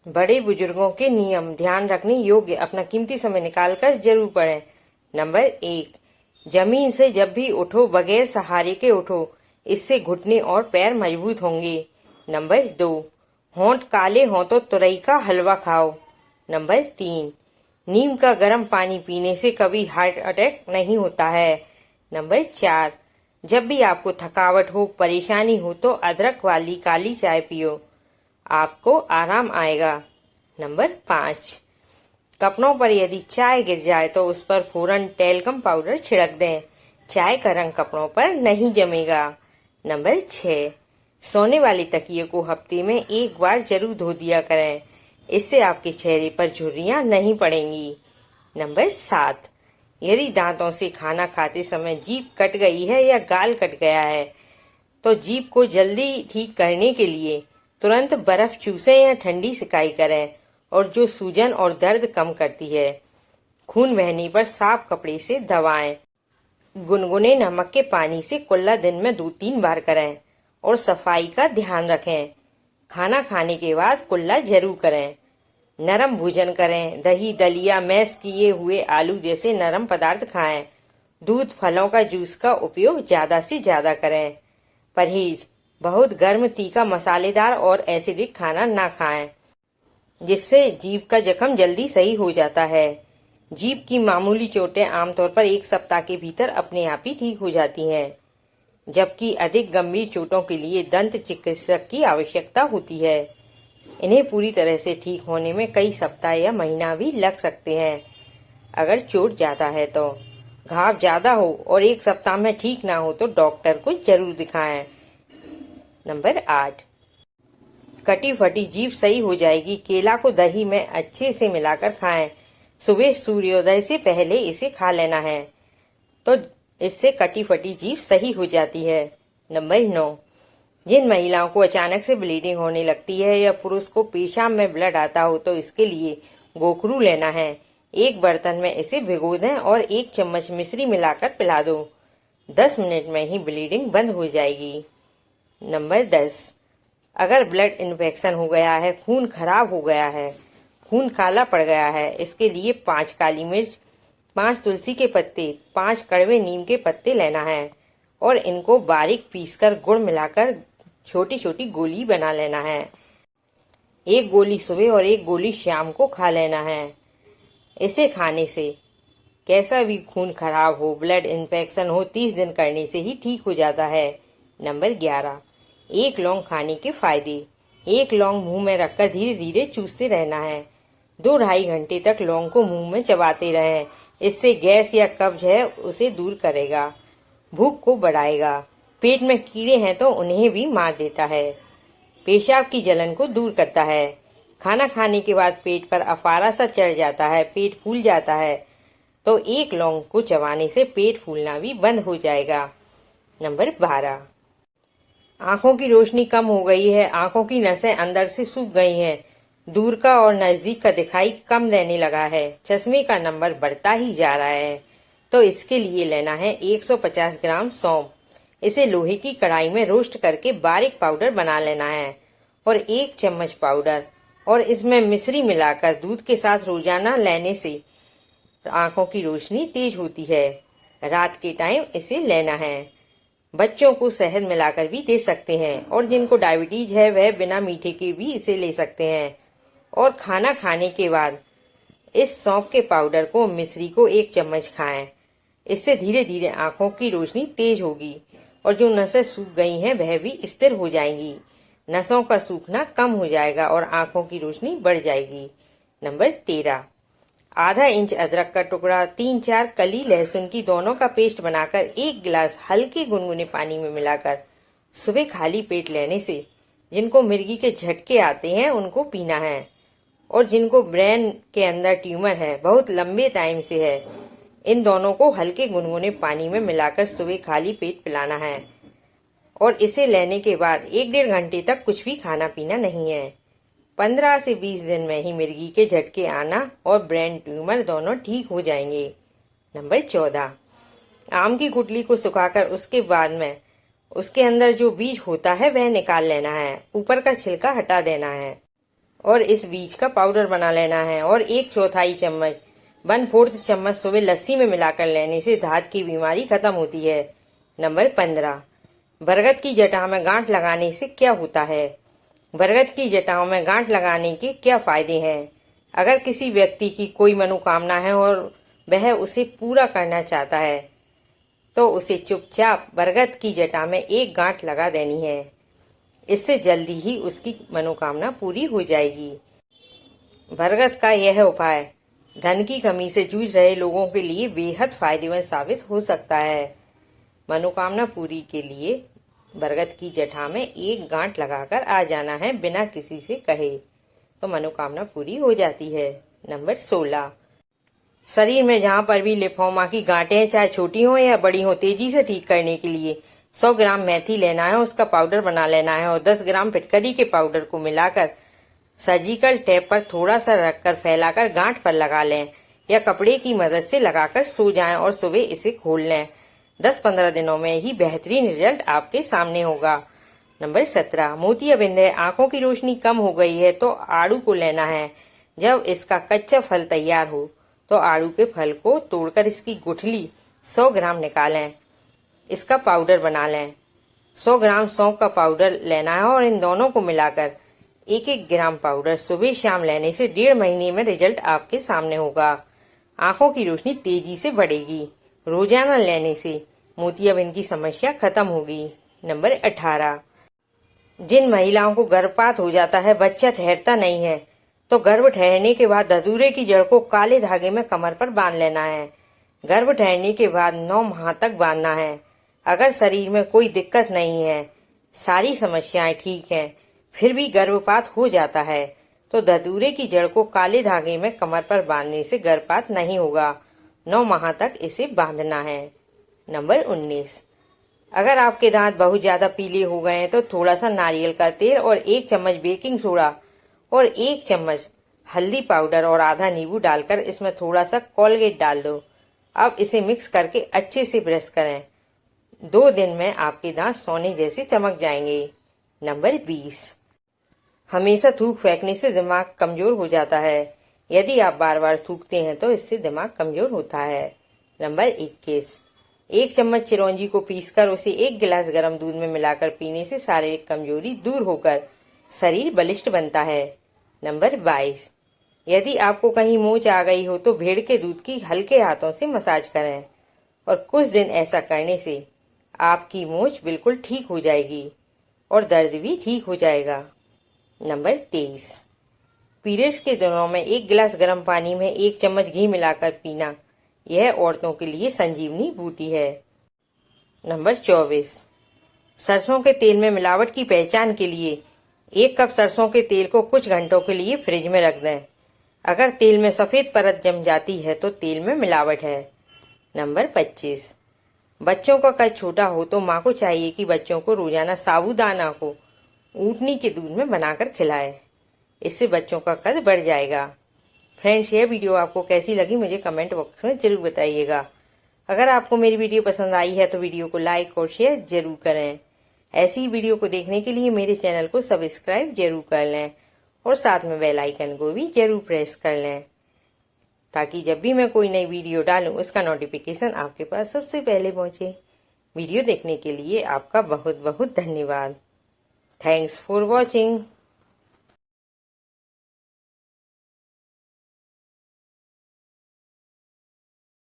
बड़े बुजुर्गों के नियम ध्यान रखने योग्य, अपना कीमती समय निकालकर जरूर पढ़ें। नंबर 1, जमीन से जब भी उठो बगैर सहारे के उठो, इससे घुटने और पैर मजबूत होंगे। नंबर 2, होंठ काले हों तो तुरई का हलवा खाओ। नंबर 3, नीम का गर्म पानी पीने से कभी हार्ट अटैक नहीं होता है। नंबर 4, जब भी आपको थकावट हो, परेशानी हो तो अदरक वाली काली चाय पियो, आपको आराम आएगा। नंबर 5, कपड़ों पर यदि चाय गिर जाए तो उस पर फौरन टैल्कम पाउडर छिड़क दें, चाय का रंग कपड़ों पर नहीं जमेगा। नंबर 6, सोने वाले तकिए को हफ्ते में एक बार जरूर धो दिया करें, इससे आपके चेहरे पर झुर्रियां नहीं पड़ेंगी। नंबर 7, यदि दांतों से खाना खाते समय जीभ कट गई है या गाल कट गया है तो जीभ को जल्दी ठीक करने के लिए तुरंत बर्फ चूसें या ठंडी सिकाई करें, और जो सूजन और दर्द कम करती है। खून बहने पर साफ कपड़े से दबाएं। गुनगुने नमक के पानी से कुल्ला दिन में 2-3 बार करें और सफाई का ध्यान रखें। खाना खाने के बाद कुल्ला जरूर करें। नरम भोजन करें, दही, दलिया, मैश किए हुए आलू जैसे नरम पदार्थ खाएं। दूध, फलों का जूस का उपयोग ज्यादा से ज्यादा करें। परहेज, बहुत गर्म, तीखा, मसालेदार और एसिडिक खाना ना खाएं, जिससे जीभ का जख्म जल्दी सही हो जाता है। जीभ की मामूली चोटें आमतौर पर 1 सप्ताह के भीतर अपने आप ही ठीक हो जाती हैं, जबकि अधिक गंभीर चोटों के लिए दंत चिकित्सक की आवश्यकता होती है। इन्हें पूरी तरह से ठीक होने में कई सप्ताह या महीना भी लग सकते हैं। अगर चोट ज्यादा है तो, घाव ज्यादा हो और 1 सप्ताह में ठीक ना हो तो डॉक्टर को जरूर दिखाएं। नंबर 8, कटी फटी जीभ सही हो जाएगी। केला को दही में अच्छे से मिलाकर खाएं। सुबह सूर्योदय से पहले इसे खा लेना है, तो इससे कटी फटी जीभ सही हो जाती है। नंबर 9, जिन महिलाओं को अचानक से ब्लीडिंग होने लगती है या पुरुष को पेशाब में ब्लड आता हो तो इसके लिए गोखरू लेना है। एक बर्तन में इसे भिगो दें और 1 चम्मच मिश्री मिलाकर पिला दो। 10 मिनट में ही ब्लीडिंग बंद हो जाएगी। नंबर 10, अगर ब्लड इन्फेक्शन हो गया है, खून खराब हो गया है, खून काला पड़ गया है, इसके लिए 5 काली मिर्च, 5 तुलसी के पत्ते, 5 कड़वे नीम के पत्ते लेना है और इनको बारीक पीसकर गुड़ मिलाकर छोटी छोटी गोली बना लेना है। 1 गोली सुबह और 1 गोली शाम को खा लेना है। इसे खाने से कैसा भी खून खराब हो, ब्लड इन्फेक्शन हो, 30 दिन करने से ही ठीक हो जाता है। नंबर 11, 1 लौंग खाने के फायदे। 1 लौंग मुंह में रखकर धीरे धीरे चूसते रहना है। 2-2.5 घंटे तक लौंग को मुंह में चबाते रहें। इससे गैस या कब्ज है उसे दूर करेगा, भूख को बढ़ाएगा, पेट में कीड़े हैं तो उन्हें भी मार देता है, पेशाब की जलन को दूर करता है। खाना खाने के बाद पेट पर अफारा सा चढ़ जाता है, पेट फूल जाता है, तो 1 लौंग को चबाने से पेट फूलना भी बंद हो जाएगा। नंबर 12, आंखों की रोशनी कम हो गई है, आंखों की नसें अंदर से सूख गई हैं, दूर का और नजदीक का दिखाई कम देने लगा है, चश्मे का नंबर बढ़ता ही जा रहा है, तो इसके लिए लेना है 150 ग्राम सौंफ। इसे लोहे की कढ़ाई में रोस्ट करके बारीक पाउडर बना लेना है और 1 चम्मच पाउडर और इसमें मिश्री मिलाकर दूध के साथ रोजाना लेने से आंखों की रोशनी तेज होती है। रात के टाइम इसे लेना है। बच्चों को शहद मिलाकर भी दे सकते हैं और जिनको डायबिटीज है वह बिना मीठे के भी इसे ले सकते हैं। और खाना खाने के बाद इस सौंफ के पाउडर को, मिश्री को 1 चम्मच खाएं। इससे धीरे धीरे आंखों की रोशनी तेज होगी और जो नसें सूख गई हैं वह भी स्थिर हो जाएंगी। नसों का सूखना कम हो जाएगा और आंखों की रोशनी बढ़ जाएगी। नंबर 13, आधा इंच अदरक का टुकड़ा, 3-4 कली लहसुन की, दोनों का पेस्ट बनाकर 1 गिलास हल्के गुनगुने पानी में मिलाकर सुबह खाली पेट लेने से जिनको मिर्गी के झटके आते हैं उनको पीना है, और जिनको ब्रेन के अंदर ट्यूमर है, बहुत लंबे टाइम से है, इन दोनों को हल्के गुनगुने पानी में मिलाकर सुबह खाली पेट पिलाना है। और इसे लेने के बाद 1-1.5 घंटे तक कुछ भी खाना पीना नहीं है। 15 से 20 दिन में ही मिर्गी के झटके आना और ब्रेन ट्यूमर दोनों ठीक हो जाएंगे। नंबर 14, आम की गुठली को सुखाकर उसके बाद में उसके अंदर जो बीज होता है वह निकाल लेना है, ऊपर का छिलका हटा देना है और इस बीज का पाउडर बना लेना है। और 1/4 चम्मच 1/4 चम्मच सुबह लस्सी में मिलाकर लेने से दांत की बीमारी खत्म होती है। नंबर 15, बरगद की जटाओं में गांठ लगाने से क्या होता है? बरगद की जटाओं में गांठ लगाने के क्या फायदे हैं? अगर किसी व्यक्ति की कोई मनोकामना है और वह उसे पूरा करना चाहता है तो उसे चुपचाप बरगद की जटा में एक गांठ लगा देनी है। इससे जल्दी ही उसकी मनोकामना पूरी हो जाएगी। बरगद का यह उपाय धन की कमी से जूझ रहे लोगों के लिए बेहद फायदेमंद साबित हो सकता है। मनोकामना पूरी के लिए बरगद की जटा में एक गांठ लगाकर आ जाना है बिना किसी से कहे, तो मनोकामना पूरी हो जाती है। नंबर 16, शरीर में जहां पर भी लिम्फोमा की गांठें चाहे छोटी हो या बड़ी हो, तेजी से ठीक करने के लिए 100 ग्राम मेथी लेना है, उसका पाउडर बना लेना है और 10 ग्राम फिटकरी के पाउडर को मिलाकर सर्जिकल टेप पर थोड़ा सा रखकर फैलाकर गांठ पर लगा लें या कपड़े की मदद से लगाकर सो जाएं और सुबह इसे खोल लें। 10-15 दिनों में ही बेहतरीन रिजल्ट आपके सामने होगा। नंबर 17, मोतियाबिंद है, आंखों की रोशनी कम हो गई है तो आड़ू को लेना है। जब इसका कच्चा फल तैयार हो तो आड़ू के फल को तोड़कर इसकी गुठली 100 ग्राम निकालें, इसका पाउडर बना लें। 100 ग्राम सौंफ का पाउडर लेना है और इन दोनों को मिलाकर 1-1 ग्राम पाउडर सुबह शाम लेने से 1.5 महीने में रिजल्ट आपके सामने होगा। आंखों की रोशनी तेजी से बढ़ेगी। रोजाना लेने से मोतियाबिंद की समस्या खत्म होगी। नंबर 18, जिन महिलाओं को गर्भपात हो जाता है, बच्चा ठहरता नहीं है, तो गर्भ ठहरने के बाद धतूरे की जड़ को काले धागे में कमर पर बांध लेना है। गर्भ ठहरने के बाद 9 माह तक बांधना है। अगर शरीर में कोई दिक्कत नहीं है, सारी समस्याएं ठीक हैं, फिर भी गर्भपात हो जाता है तो धतूरे की जड़ को काले धागे में कमर पर बांधने से गर्भपात नहीं होगा। 9 माह तक इसे बांधना है। नंबर 19, अगर आपके दांत बहुत ज्यादा पीले हो गए हैं तो थोड़ा सा नारियल का तेल और 1 चम्मच बेकिंग सोडा और 1 चम्मच हल्दी पाउडर और आधा नींबू डालकर इसमें थोड़ा सा कोलगेट डाल दो। अब इसे मिक्स करके अच्छे से ब्रश करें। 2 दिन में आपके दांत सोने जैसे चमक जाएंगे। नंबर 20, हमेशा थूक फेंकने से दिमाग कमजोर हो जाता है। यदि आप बार बार थूकते हैं तो इससे दिमाग कमजोर होता है। नंबर 21, 1 चम्मच चिरौंजी को पीसकर उसे 1 गिलास गर्म दूध में मिलाकर पीने से शारीरिक कमजोरी दूर होकर शरीर बलिष्ठ बनता है। नंबर 22, यदि आपको कहीं मोच आ गई हो तो भेड़ के दूध की हल्के हाथों से मसाज करें और कुछ दिन ऐसा करने से आपकी मोच बिल्कुल ठीक हो जाएगी और दर्द भी ठीक हो जाएगा। नंबर 23, पीरियड्स के दिनों में 1 गिलास गर्म पानी में 1 चम्मच घी मिलाकर पीना, यह औरतों के लिए संजीवनी बूटी है। नंबर 24, सरसों के तेल में मिलावट की पहचान के लिए 1 कप सरसों के तेल को कुछ घंटों के लिए फ्रिज में रख दें। अगर तेल में सफेद परत जम जाती है तो तेल में मिलावट है। नंबर 25, बच्चों का कद छोटा हो तो माँ को चाहिए कि बच्चों को रोजाना साबूदाना को ऊँटनी के दूध में बनाकर खिलाए, इससे बच्चों का कद बढ़ जाएगा। फ्रेंड्स, यह वीडियो आपको कैसी लगी मुझे कमेंट बॉक्स में जरूर बताइएगा। अगर आपको मेरी वीडियो पसंद आई है तो वीडियो को लाइक और शेयर जरूर करें। ऐसी वीडियो को देखने के लिए मेरे चैनल को सब्सक्राइब जरूर कर लें और साथ में बेल आइकन को भी जरूर प्रेस कर लें, ताकि जब भी मैं कोई नई वीडियो डालूं उसका नोटिफिकेशन आपके पास सबसे पहले पहुंचे। वीडियो देखने के लिए आपका बहुत बहुत धन्यवाद। Thanks for watching.